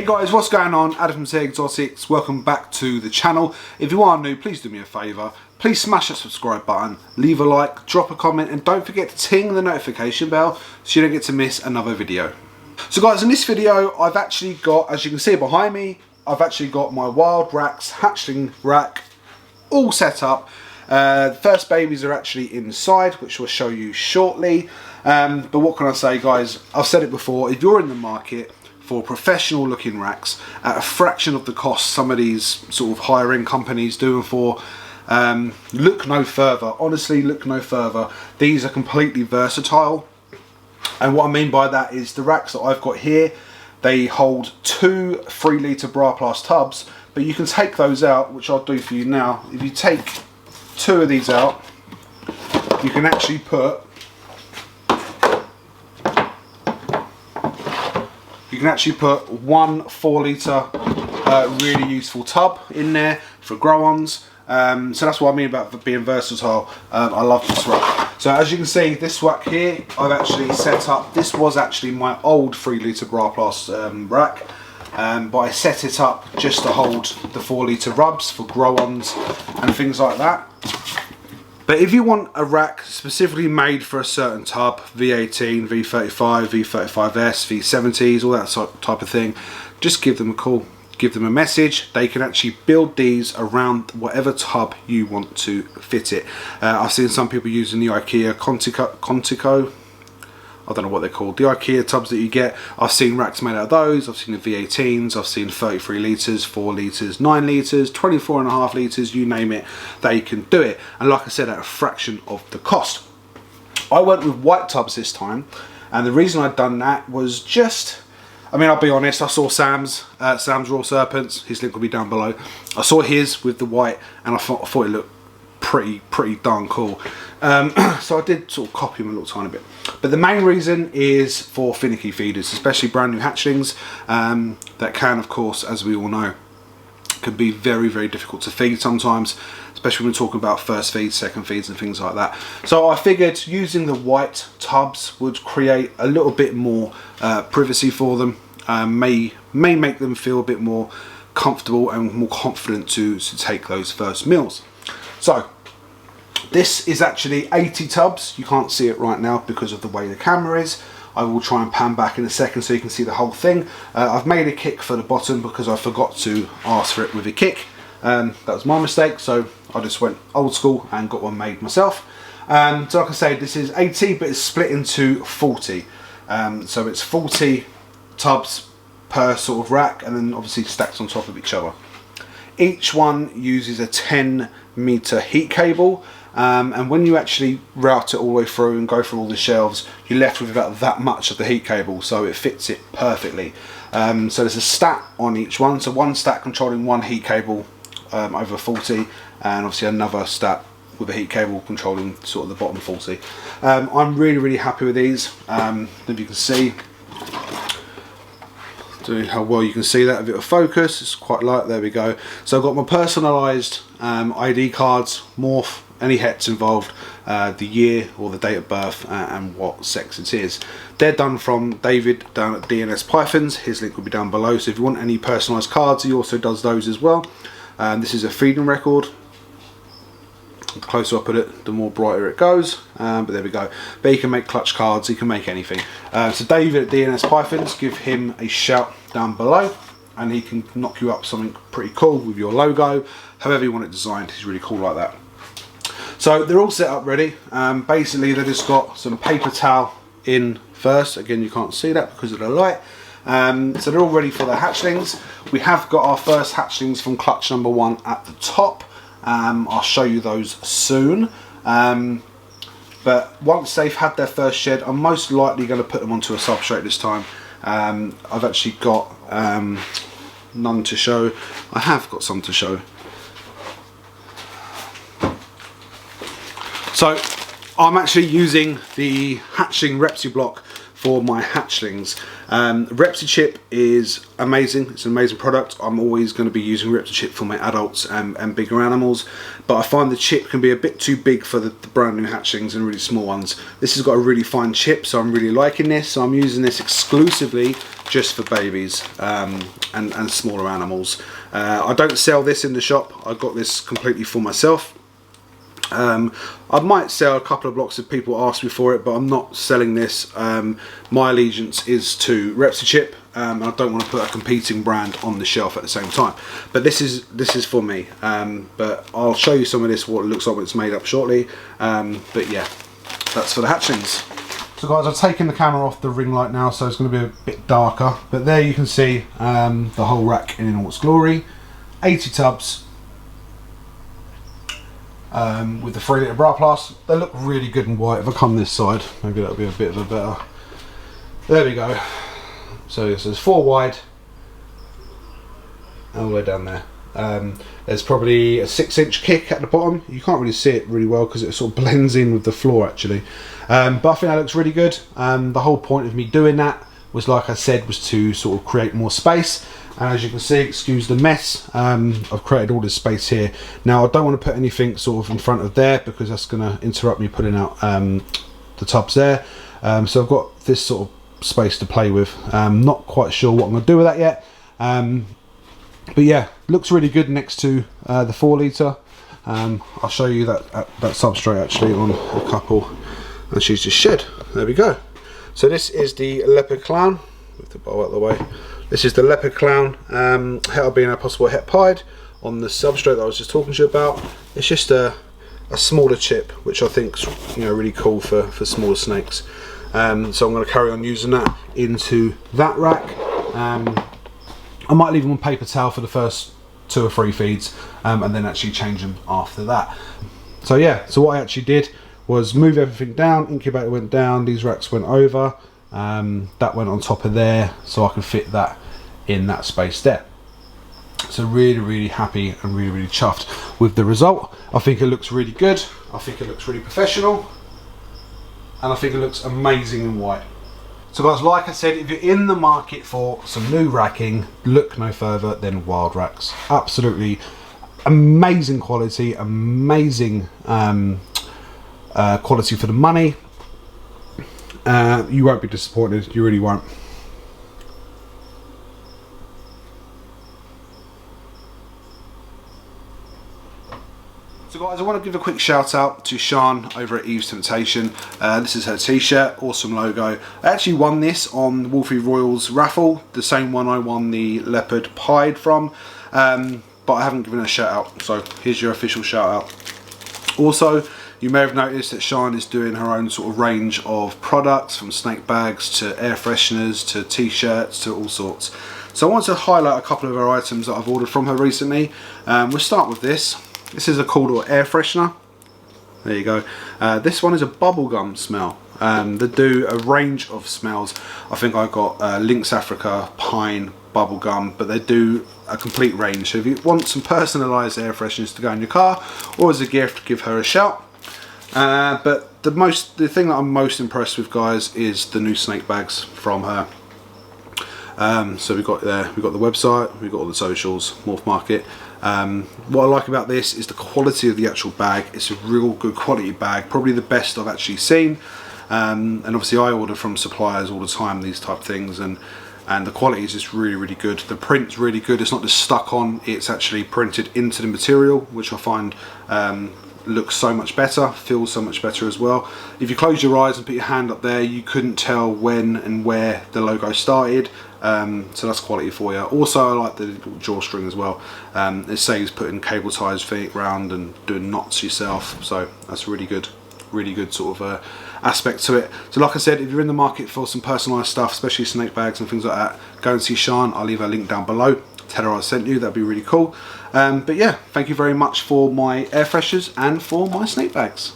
Hey guys, what's going on? Adam from Say Exotics. Welcome back to the channel. If you are new, please do me a favour. Please smash that subscribe button, leave a like, drop a comment, and don't forget to ting the notification bell so you don't get to miss another video. So guys, in this video, I've actually got, as you can see behind me, I've actually got my WILDRACKS hatchling rack all set up. The first babies are actually inside, which we'll show you shortly. But what can I say, guys? I've said it before, if you're in the market for professional looking racks at a fraction of the cost some of these sort of higher end companies do them for, look no further. Honestly, look no further. These are completely versatile, and what I mean by that is the racks that I've got here, they hold 2 3-litre bra plus tubs, but you can take those out, which I'll do for you now. If you take 2 of these out, you can actually put one 4-litre really useful tub in there for grow-ons. So that's what I mean about being versatile. I love this rack. So as you can see, this rack here, I've actually set up. This was actually my old 3-litre bra plus rack, but I set it up just to hold the 4-litre rubs for grow-ons and things like that. But if you want a rack specifically made for a certain tub, V18, V35, V35S, V70s, all that type of thing, just give them a call, give them a message. They can actually build these around whatever tub you want to fit it. I've seen some people using the IKEA Contico, I don't know what they're called, the IKEA tubs that you get. I've seen racks made out of those. I've seen the V18s, I've seen 33 litres, 4 litres, 9 litres, 24.5 litres, you name it, they can do it. And like I said, at a fraction of the cost. I went with white tubs this time, and the reason I'd done that was just, I mean, I'll be honest, I saw SamsRoyalSerpents, his link will be down below. I saw his with the white, and I thought it looked pretty darn cool. So I did sort of copy him a little tiny bit. But the main reason is for finicky feeders, especially brand new hatchlings, that can, of course, as we all know, can be very difficult to feed sometimes, especially when we're talking about first feeds, second feeds and things like that. So I figured using the white tubs would create a little bit more privacy for them, may make them feel a bit more comfortable and more confident to take those first meals. So this is actually 80 tubs. You can't see it right now because of the way the camera is. I will try and pan back in a second so you can see the whole thing. I've made a kick for the bottom because I forgot to ask for it with a kick. That was my mistake, so I just went old school and got one made myself. So like I say, this is 80, but it's split into 40. So it's 40 tubs per sort of rack, and then obviously stacked on top of each other. Each one uses a 10-metre heat cable. And when you actually route it all the way through and go through all the shelves, you're left with about that much of the heat cable, so it fits it perfectly. So there's a stack on each one, so one stack controlling one heat cable over 40, and obviously another stack with a heat cable controlling sort of the bottom 40. I'm really happy with these. If you can see, how well you can see that, a bit of focus, it's quite light, there we go. So I've got my personalised ID cards, morph, any hets involved, the year or the date of birth, and what sex it is. They're done from David down at DNS Pythons, his link will be down below, so if you want any personalised cards, he also does those as well. This is a feeding record. The closer I put it, the more brighter it goes, but there we go. But he can make clutch cards, he can make anything. So David at DNS Pythons, give him a shout down below, and he can knock you up something pretty cool with your logo, however you want it designed. He's really cool like that. So they're all set up ready. Basically they just got some paper towel in first. Again, you can't see that because of the light. So they're all ready for the hatchlings. We have got our first hatchlings from clutch number 1 at the top. I'll show you those soon. But once they've had their first shed, I'm most likely going to put them onto a substrate this time. I've actually got none to show. I have got some to show. So I'm actually using the hatchling Repsy block for my hatchlings. Repsi is amazing. It's an amazing product. I'm always going to be using Repsi for my adults and bigger animals, but I find the chip can be a bit too big for the brand new hatchlings and really small ones. This has got a really fine chip, so I'm really liking this. So I'm using this exclusively just for babies and smaller animals. I don't sell this in the shop. I got this completely for myself. I might sell a couple of blocks if people ask me for it, but I'm not selling this. My allegiance is to Repsi, and I don't want to put a competing brand on the shelf at the same time. But this is for me. But I'll show you some of this, what it looks like when it's made up shortly. But yeah, that's for the hatchlings. So guys, I've taken the camera off the ring light now, so it's going to be a bit darker. But there you can see the whole rack in all its glory. 80 tubs. With the 3 litre bra plus. They look really good and white. If I come this side, maybe that'll be a bit of a better. There we go. So this is 4 wide, all the way down there. There's probably a 6-inch kick at the bottom. You can't really see it really well because it sort of blends in with the floor actually. But I think that looks really good. The whole point of me doing that was, like I said, was to sort of create more space. And as you can see, excuse the mess, I've created all this space here. Now I don't want to put anything sort of in front of there because that's going to interrupt me putting out the tubs there. So I've got this sort of space to play with. Not quite sure what I'm going to do with that yet. But yeah, looks really good next to the 4 litre. I'll show you that substrate actually on a couple. And she's just shed. There we go. So this is the leopard clown. Move the bowl out of the way. This is the leopard clown, albino possible het pied on the substrate that I was just talking to you about. It's just a smaller chip, which I think's really cool for smaller snakes. So I'm going to carry on using that into that rack. I might leave them on paper towel for the first 2 or 3 feeds, and then actually change them after that. So yeah, so what I actually did was move everything down. Incubator went down, these racks went over. That went on top of there, so I could fit that in that space there. So really happy and really chuffed with the result. I think it looks really good. I think it looks really professional, and I think it looks amazing in white. So guys, like I said, if you're in the market for some new racking, look no further than WILDRACKS. Absolutely amazing quality, amazing quality for the money. You won't be disappointed, you really won't. So guys, I want to give a quick shout out to Sean over at Eve's Temptation. This is her t-shirt, awesome logo. I actually won this on the Wolfie Royals raffle, the same one I won the leopard pied from, but I haven't given her a shout out, so here's your official shout out. Also, you may have noticed that Sean is doing her own sort of range of products, from snake bags to air fresheners to t-shirts to all sorts. So I want to highlight a couple of her items that I've ordered from her recently. We'll start with this. This is a Caldor air freshener. There you go. This one is a bubblegum smell. They do a range of smells. I think I got Lynx Africa, pine, bubblegum, but they do a complete range. So if you want some personalised air fresheners to go in your car or as a gift, give her a shout. But the thing that I'm most impressed with, guys, is the new snake bags from her. So we've got the website, we've got all the socials, Morph Market. What I like about this is the quality of the actual bag. It's a real good quality bag, probably the best I've actually seen. And obviously I order from suppliers all the time, these type of things, and the quality is just really good. The print's really good. It's not just stuck on, it's actually printed into the material, which I find looks so much better, feels so much better as well. If you close your eyes and put your hand up there, you couldn't tell when and where the logo started. So that's quality for you. Also, I like the little drawstring as well. It saves putting cable ties around and doing knots yourself, so that's really good sort of aspect to it. So like I said, if you're in the market for some personalised stuff, especially snake bags and things like that, go and see Sean. I'll leave her link down below. Tell her I sent you, that'd be really cool. But yeah, thank you very much for my air freshers and for my snake bags.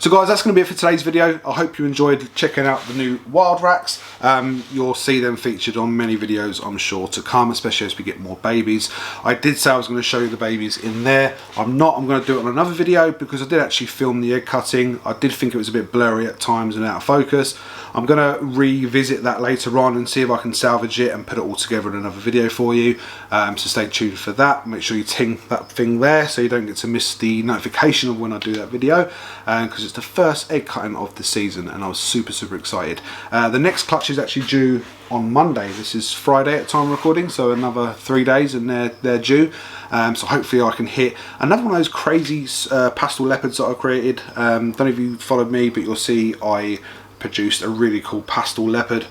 So guys, that's going to be it for today's video. I hope you enjoyed checking out the new WILDRACKS. You'll see them featured on many videos, I'm sure, to come, especially as we get more babies. I did say I was going to show you the babies in there. I'm going to do it on another video because I did actually film the egg cutting. I did think it was a bit blurry at times and out of focus. I'm going to revisit that later on and see if I can salvage it and put it all together in another video for you. So stay tuned for that. Make sure you ting that thing there so you don't get to miss the notification of when I do that video, because it's the first egg cutting of the season and I was super excited. The next clutch is actually due on Monday. This is Friday at time of recording, so another 3 days and they're due. So hopefully I can hit another one of those crazy pastel leopards that I created. Don't know if you followed me, but you'll see I produced a really cool pastel leopard,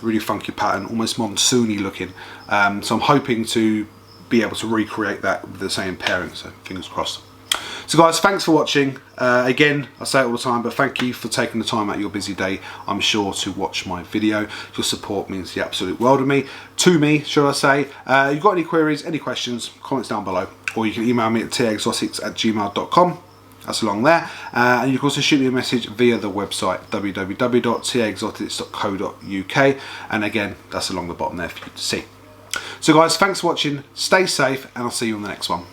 really funky pattern, almost monsoony looking. So I'm hoping to be able to recreate that with the same pairing, so fingers crossed. So guys, thanks for watching. Again, I say it all the time, but thank you for taking the time out of your busy day, I'm sure, to watch my video. Your support means the absolute world to me, should I say. If you've got any queries, any questions, comments down below, or you can email me at taexotics@gmail.com. That's along there. And you can also shoot me a message via the website www.taexotics.co.uk, and again, that's along the bottom there for you to see. So guys, thanks for watching, stay safe, and I'll see you on the next one.